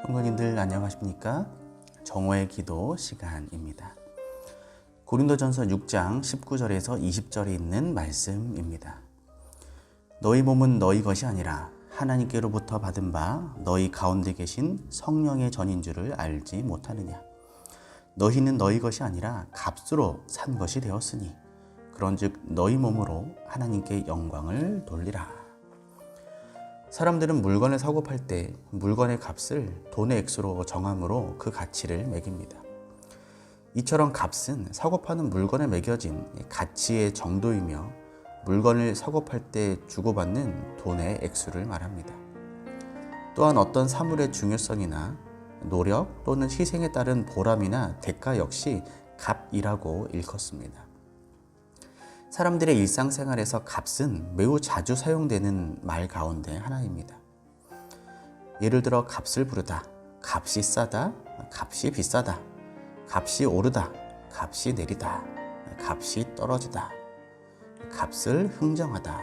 성도님들 안녕하십니까? 정오의 기도 시간입니다. 고린도전서 6장 19절에서 20절에 있는 말씀입니다. 너희 몸은 너희 것이 아니라 하나님께로부터 받은 바 너희 가운데 계신 성령의 전인 줄을 알지 못하느냐. 너희는 너희 것이 아니라 값으로 산 것이 되었으니 그런즉 너희 몸으로 하나님께 영광을 돌리라. 사람들은 물건을 사고 팔 때 물건의 값을 돈의 액수로 정함으로 그 가치를 매깁니다. 이처럼 값은 사고 파는 물건에 매겨진 가치의 정도이며 물건을 사고 팔 때 주고받는 돈의 액수를 말합니다. 또한 어떤 사물의 중요성이나 노력 또는 희생에 따른 보람이나 대가 역시 값이라고 일컫습니다. 사람들의 일상생활에서 값은 매우 자주 사용되는 말 가운데 하나입니다. 예를 들어 값을 부르다, 값이 싸다, 값이 비싸다, 값이 오르다, 값이 내리다, 값이 떨어지다, 값을 흥정하다.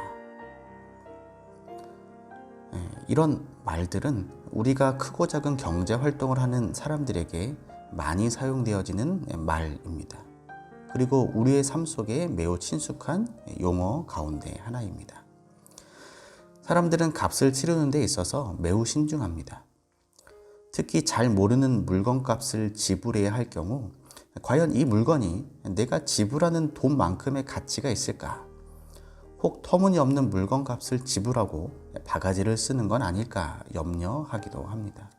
이런 말들은 우리가 크고 작은 경제 활동을 하는 사람들에게 많이 사용되어지는 말입니다. 그리고 우리의 삶 속에 매우 친숙한 용어 가운데 하나입니다. 사람들은 값을 치르는 데 있어서 매우 신중합니다. 특히 잘 모르는 물건값을 지불해야 할 경우 과연 이 물건이 내가 지불하는 돈만큼의 가치가 있을까? 혹 터무니없는 물건값을 지불하고 바가지를 쓰는 건 아닐까 염려하기도 합니다.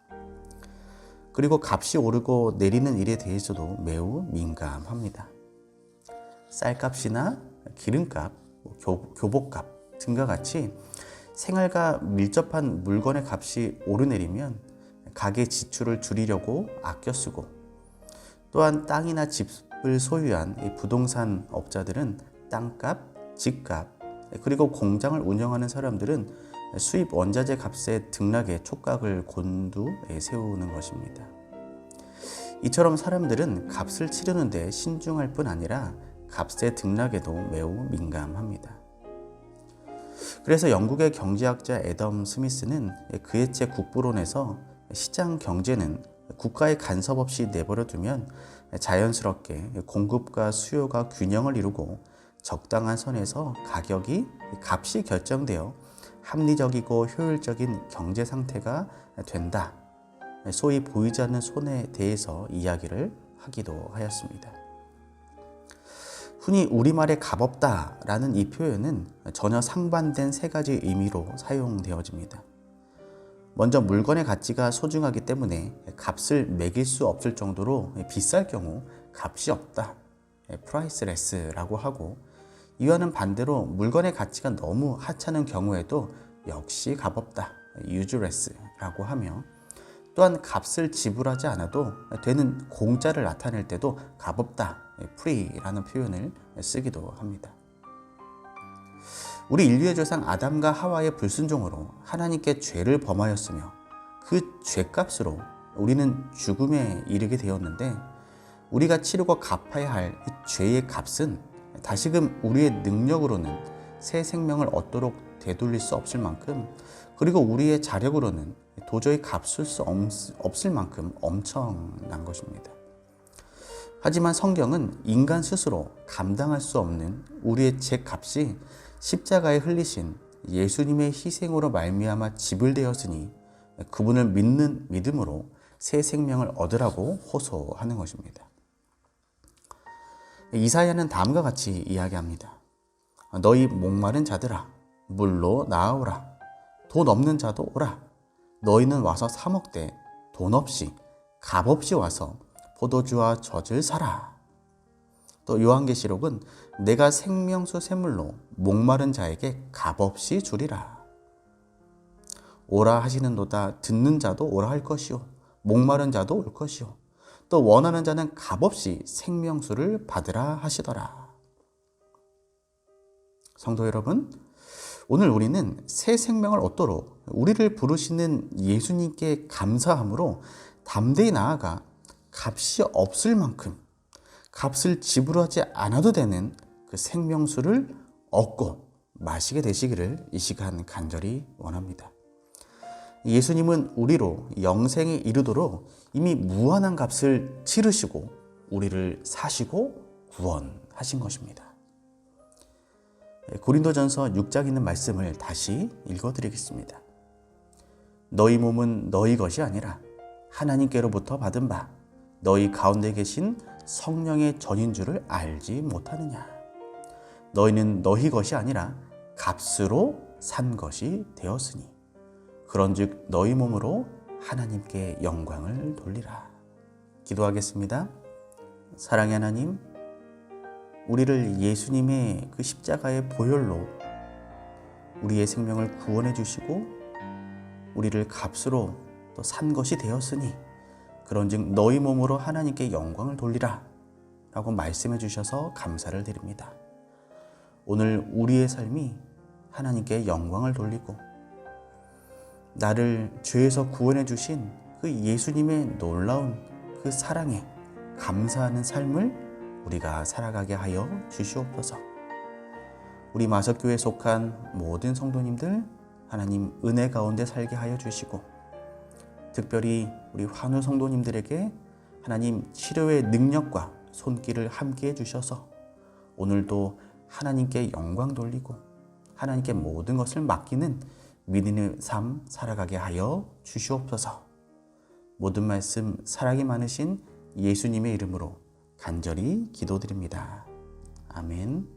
그리고 값이 오르고 내리는 일에 대해서도 매우 민감합니다. 쌀값이나 기름값, 교복값 등과 같이 생활과 밀접한 물건의 값이 오르내리면 가계 지출을 줄이려고 아껴 쓰고, 또한 땅이나 집을 소유한 부동산 업자들은 땅값, 집값, 그리고 공장을 운영하는 사람들은 수입 원자재 값의 등락에 촉각을 곤두에 세우는 것입니다. 이처럼 사람들은 값을 치르는 데 신중할 뿐 아니라 값의 등락에도 매우 민감합니다. 그래서 영국의 경제학자 애덤 스미스는 그의 책 국부론에서 시장 경제는 국가의 간섭 없이 내버려 두면 자연스럽게 공급과 수요가 균형을 이루고 적당한 선에서 값이 결정되어 합리적이고 효율적인 경제 상태가 된다. 소위 보이지 않는 손에 대해서 이야기를 하기도 하였습니다. 흔히 우리말에 값없다 라는 이 표현은 전혀 상반된 세 가지 의미로 사용되어집니다. 먼저 물건의 가치가 소중하기 때문에 값을 매길 수 없을 정도로 비쌀 경우 값이 없다, priceless라고 하고, 이와는 반대로 물건의 가치가 너무 하찮은 경우에도 역시 값없다, useless라고 하며, 또한 값을 지불하지 않아도 되는 공짜를 나타낼 때도 값없다, free라는 표현을 쓰기도 합니다. 우리 인류의 조상 아담과 하와의 불순종으로 하나님께 죄를 범하였으며 그 죄값으로 우리는 죽음에 이르게 되었는데, 우리가 치르고 갚아야 할 이 죄의 값은 다시금 우리의 능력으로는 새 생명을 얻도록 되돌릴 수 없을 만큼, 그리고 우리의 자력으로는 도저히 갚을 수 없을 만큼 엄청난 것입니다. 하지만 성경은 인간 스스로 감당할 수 없는 우리의 죄값이 십자가에 흘리신 예수님의 희생으로 말미암아 지불되었으니 그분을 믿는 믿음으로 새 생명을 얻으라고 호소하는 것입니다. 이사야는 다음과 같이 이야기합니다. 너희 목마른 자들아, 물로 나아오라. 돈 없는 자도 오라. 너희는 와서 사 먹되 돈 없이 값 없이 와서 포도주와 젖을 사라. 또 요한계시록은 내가 생명수 샘물로 목마른 자에게 값없이 주리라. 오라 하시는도다. 듣는 자도 오라 할 것이요, 목마른 자도 올 것이요, 또 원하는 자는 값없이 생명수를 받으라 하시더라. 성도 여러분, 오늘 우리는 새 생명을 얻도록 우리를 부르시는 예수님께 감사함으로 담대히 나아가 값이 없을 만큼 값을 지불하지 않아도 되는 그 생명수를 얻고 마시게 되시기를 이 시간 간절히 원합니다. 예수님은 우리로 영생에 이르도록 이미 무한한 값을 치르시고 우리를 사시고 구원하신 것입니다. 고린도전서 6장에 있는 말씀을 다시 읽어드리겠습니다. 너희 몸은 너희 것이 아니라 하나님께로부터 받은 바 너희 가운데 계신 성령의 전인 줄을 알지 못하느냐. 너희는 너희 것이 아니라 값으로 산 것이 되었으니 그런즉 너희 몸으로 하나님께 영광을 돌리라. 기도하겠습니다. 사랑의 하나님, 우리를 예수님의 그 십자가의 보혈로 우리의 생명을 구원해 주시고 우리를 값으로 또 산 것이 되었으니 그런즉 너희 몸으로 하나님께 영광을 돌리라 라고 말씀해 주셔서 감사를 드립니다. 오늘 우리의 삶이 하나님께 영광을 돌리고 나를 죄에서 구원해 주신 그 예수님의 놀라운 그 사랑에 감사하는 삶을 우리가 살아가게 하여 주시옵소서. 우리 마석교회에 속한 모든 성도님들 하나님 은혜 가운데 살게 하여 주시고 특별히 우리 환우 성도님들에게 하나님 치료의 능력과 손길을 함께 해주셔서 오늘도 하나님께 영광 돌리고 하나님께 모든 것을 맡기는 믿음의 삶 살아가게 하여 주시옵소서. 모든 말씀 사랑이 많으신 예수님의 이름으로 간절히 기도드립니다. 아멘.